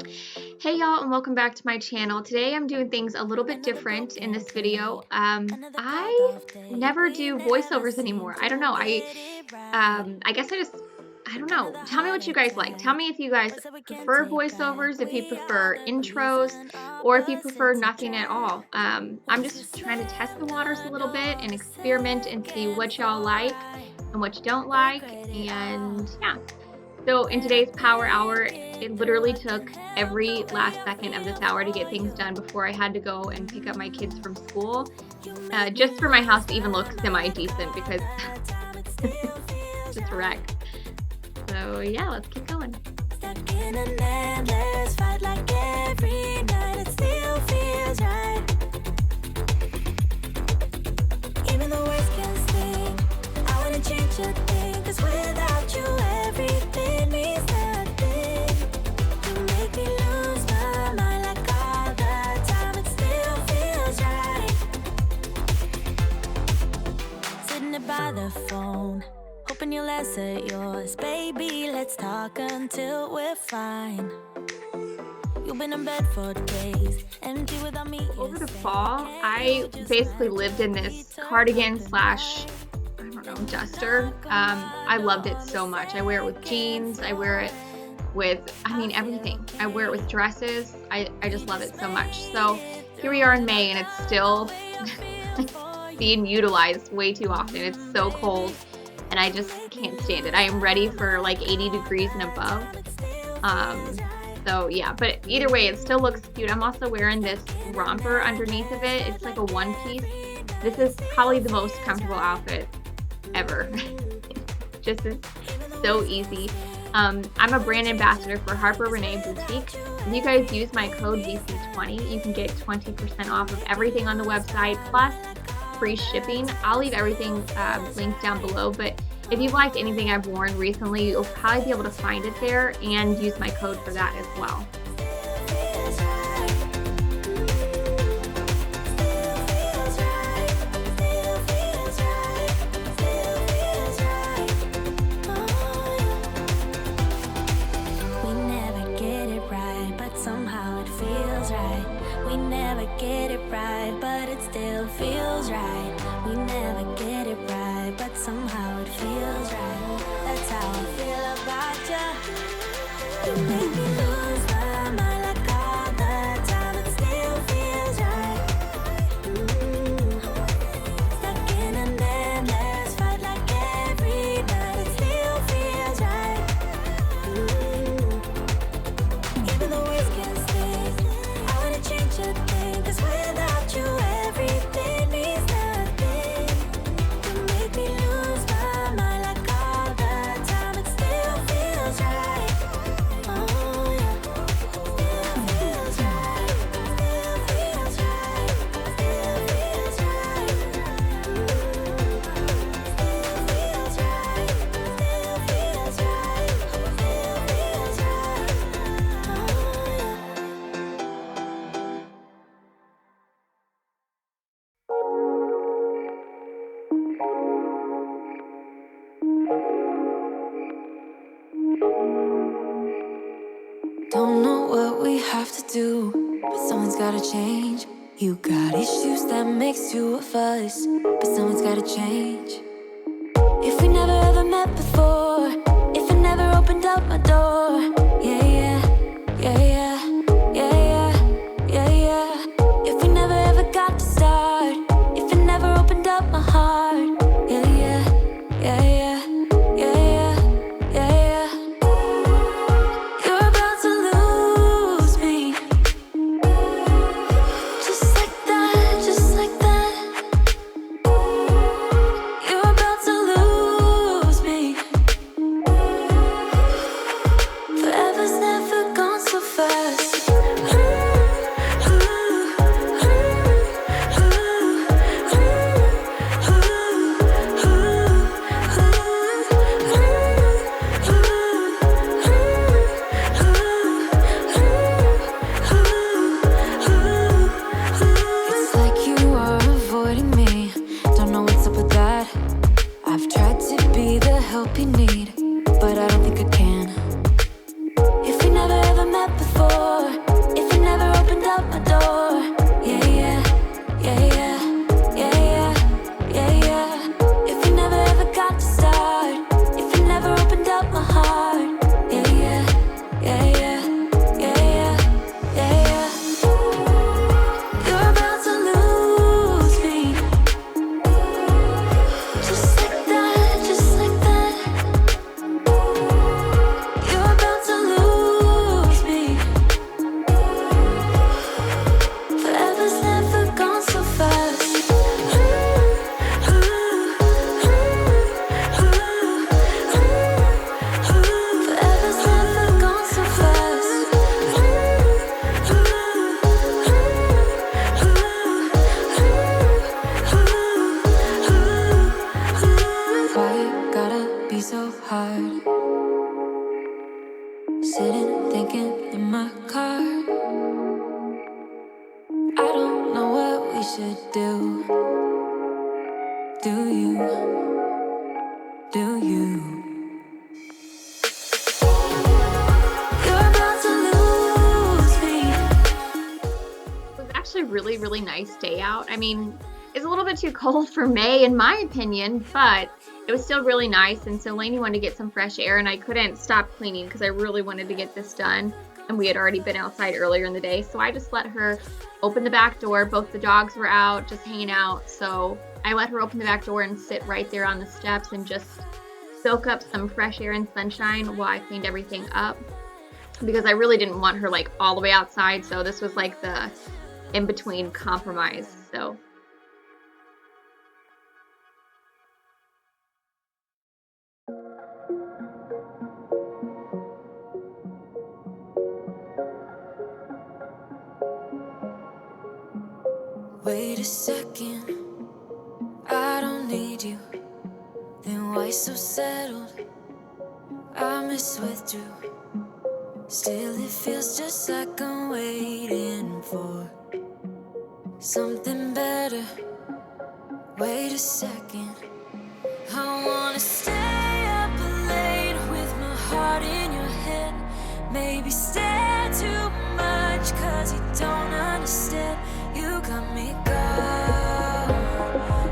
Hey y'all, and welcome back to my channel. Today I'm doing things a little bit different in this video. I never do voiceovers anymore. I don't know. I guess I don't know. Tell me what you guys like. Tell me if you guys prefer voiceovers, if you prefer intros, or if you prefer nothing at all. I'm just trying to test the waters a little bit and experiment and see what y'all like and what you don't like. And yeah. So in today's power hour, it literally took every last second of this hour to get things done before I had to go and pick up my kids from school, just for my house to even look semi-decent because it's just wrecked. So yeah, let's keep going. Stuck in an endless fight like every night, it still feels right. Even the worst can sting. I wanna change a thing, 'cause without you everything means nothing. You make me lose my mind like all the time, it still feels right. Sitting there by the phone, hoping you'll answer yours. Baby, let's talk until we're fine. You've been in bed for days, empty without me. Over the fall, I basically lived in this cardigan slash, I don't know, duster. I loved it so much. I wear it with jeans. I wear it with, everything. I wear it with dresses. I just love it so much. So here we are in May and it's still being utilized way too often. It's so cold and I just can't stand it. I am ready for like 80 degrees and above. So yeah, but either way, it still looks cute. I'm also wearing this romper underneath of it. It's like a one piece. This is probably the most comfortable outfit ever. Just is so easy. I'm a brand ambassador for Harper Renee Boutique. If you guys use my code VC20, you can get 20% off of everything on the website, plus free shipping. I'll leave everything linked down below, but if you've liked anything I've worn recently, you'll probably be able to find it there and use my code for that as well. We never get it right, but somehow it feels right. We never get it right, but it still feels right. We never get it right, but somehow it feels right. That's how I feel about you. You make me lose my mind like all the time. It still feels right. Stuck in an endless fight like every night. It still feels right. Even the worst can sting. I wanna change a thing, 'cause without you everything means nothing. You make me lose my mind like all the time. It still feels right. Oh yeah, still feels right. Still feels right. Still feels right. Still feels right. Still feels right. Still feels right. Oh yeah. Don't know what we have to do, but someone's gotta change. You got issues that makes you a fuss, but someone's gotta change. If we never ever met before, if I never opened up my door, yeah, yeah, yeah, yeah, yeah, yeah, yeah, yeah. If we never ever got to start, if I never opened up my heart, yeah, yeah, yeah, yeah, yeah, yeah, yeah, yeah. You're about to lose me, just like that, just like that. You're about to lose Sitting thinking in my car. I don't know what we should do. Do you? Do you? You're about to lose me. It was actually a really, really nice day out. I mean, it's a little bit too cold for May in my opinion, but it was still really nice. And so Lainey wanted to get some fresh air, and I couldn't stop cleaning because I really wanted to get this done. And we had already been outside earlier in the day, so I just let her open the back door. Both the dogs were out just hanging out, so I let her open the back door and sit right there on the steps and just soak up some fresh air and sunshine while I cleaned everything up, because I really didn't want her like all the way outside. So this was like the in-between compromise. So wait a second, I don't need you. Then why so settled? I miswithdrew. Still it feels just like I'm waiting for something better. Wait a second, I wanna stay up late with my heart in your head. Maybe stare too much cause you don't understand. You got me gone.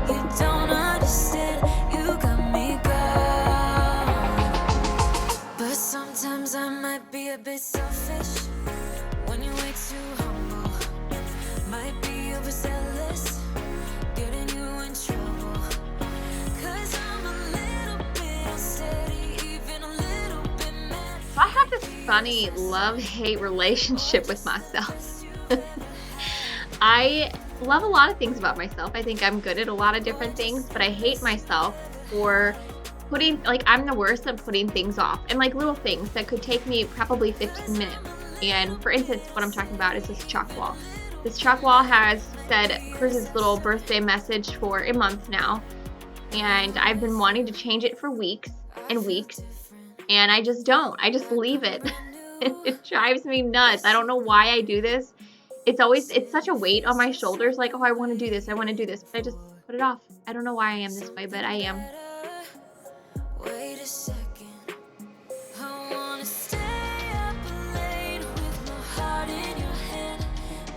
You don't understand. You got me gone. But sometimes I might be a bit selfish when you're way too humble. Might be overzealous, getting you in trouble. Cause I'm a little bit unsteady, even a little bit mad. I have this funny love-hate relationship with myself. I love a lot of things about myself. I think I'm good at a lot of different things, but I hate myself for putting, like, I'm the worst at putting things off, and like little things that could take me probably 15 minutes. And for instance, what I'm talking about is this chalk wall. This chalk wall has said Cruz's little birthday message for a month now, and I've been wanting to change it for weeks and weeks, and I just don't. I just leave it. It drives me nuts. I don't know why I do this. It's such a weight on my shoulders, like, oh, I want to do this, I want to do this, but I just put it off. I don't know why I am this way, but I am. Wait a second, I wanna stay up late with my heart in your head.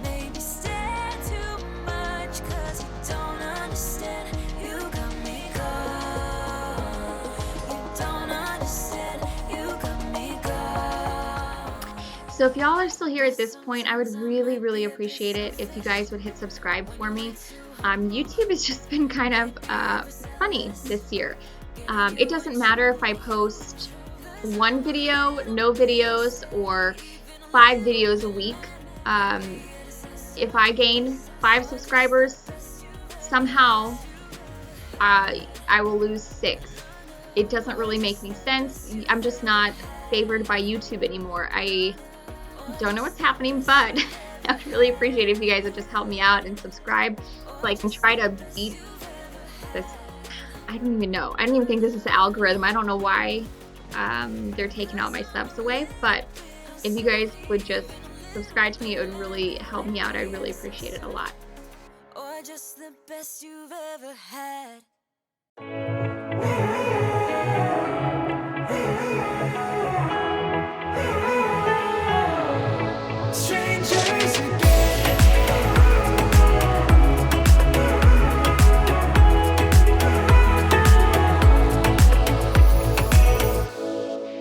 Maybe stare too much cause you don't understand. You got me gone. You don't understand. You got me gone. So if y'all are still here at this point, I would really, really appreciate it if you guys would hit subscribe for me. YouTube has just been kind of funny this year. It doesn't matter if I post one video, no videos, or 5 videos a week. If I gain 5 subscribers, somehow I will lose 6. It doesn't really make any sense. I'm just not favored by YouTube anymore. I don't know what's happening, but I would really appreciate it if you guys would just help me out and subscribe so I can try to beat this. I don't even know. I don't even think this is the algorithm. I don't know why they're taking all my subs away, but if you guys would just subscribe to me, it would really help me out. I'd really appreciate it a lot. Or just the best you've ever had. Strangers again.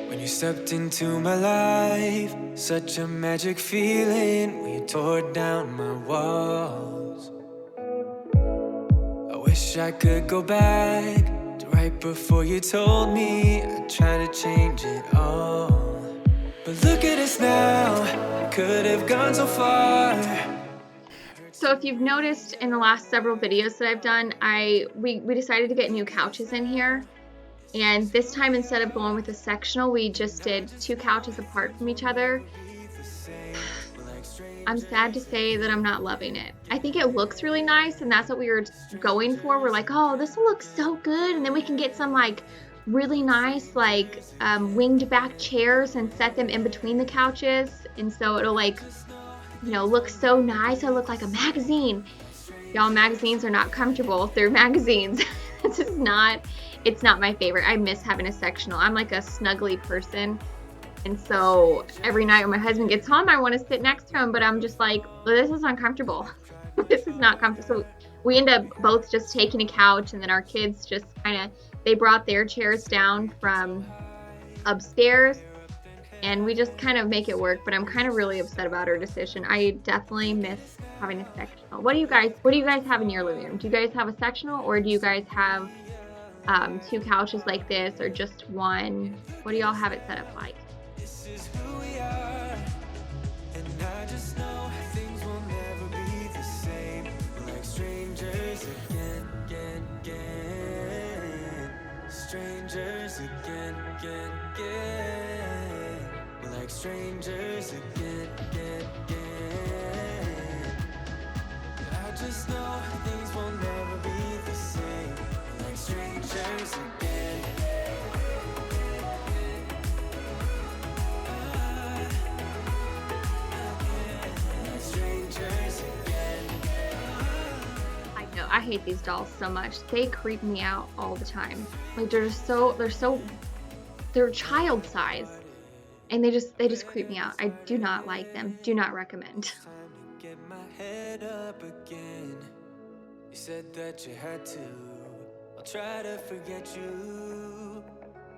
When you stepped into my life, such a magic feeling when you tore down my walls. I wish I could go back to right before you told me I'd try to change it all. But look at us now, could have gone so far. So if you've noticed in the last several videos that I've done, we decided to get new couches in here. And this time, instead of going with a sectional, we just did 2 couches apart from each other. I'm sad to say that I'm not loving it. I think it looks really nice, and that's what we were going for. We're like, oh, this will look so good, and then we can get some like really nice like winged back chairs and set them in between the couches, and so it'll like, you know, look so nice. It'll look like a magazine. Y'all, magazines are not comfortable. They're magazines. This is not, it's not my favorite. I miss having a sectional. I'm like a snuggly person. And so every night when my husband gets home, I want to sit next to him, but I'm just like, well, this is uncomfortable. This is not comfortable. So we end up both just taking a couch, and then our kids just kind of, they brought their chairs down from upstairs, and we just kind of make it work. But I'm kind of really upset about our decision. I definitely miss having a sectional. What do you guys have in your living room? Do you guys have a sectional, or do you guys have two couches like this, or just one? What do y'all have it set up like? This is who we are, and I just know things will never be the same. We're like strangers again, again, again. Strangers again, again, again. We're like strangers again, again, again. I just know things will never be the same. We're like strangers again. I know, I hate these dolls so much. They creep me out all the time. Like they're child size, and they just creep me out. I do not like them. Do not recommend. Time to get my head up again. You said that you had to. I'll try to forget you.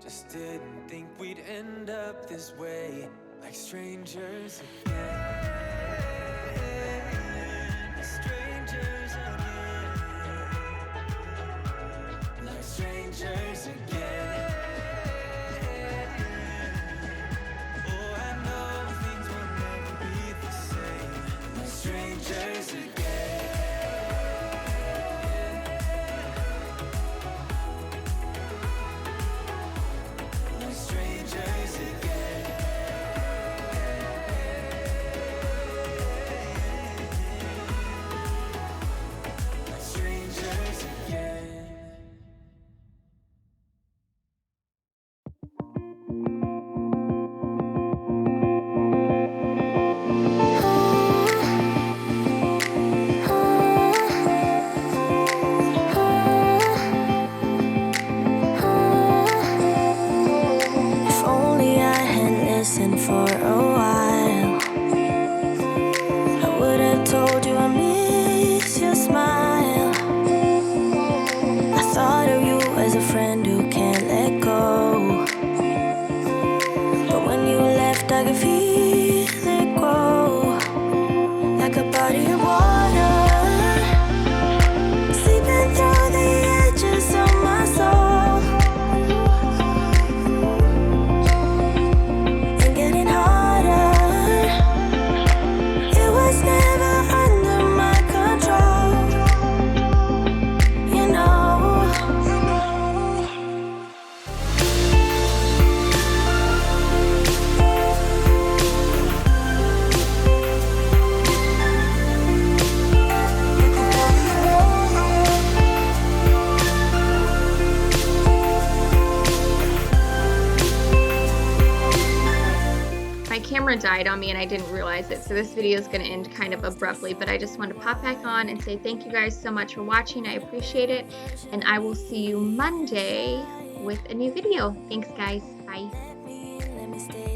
Just didn't think we'd end up this way, like strangers again. Strangers again. Like strangers again. Oh, I know things will never be the same. Like strangers again. Like strangers again. Like strangers again. If only I had listened for a while, I would have told you I miss your smile. I thought of you as a friend who can't let go, but when you left I could feel it grow, like a body of water, sleeping through the edges of my soul, and getting harder. It was never under my control, you know. My camera died on me and I didn't realize it, so this video is going to end kind of abruptly, but I just wanted to pop back on and say thank you guys so much for watching. I appreciate it, and I will see you Monday with a new video. Thanks guys. Bye. Let me stay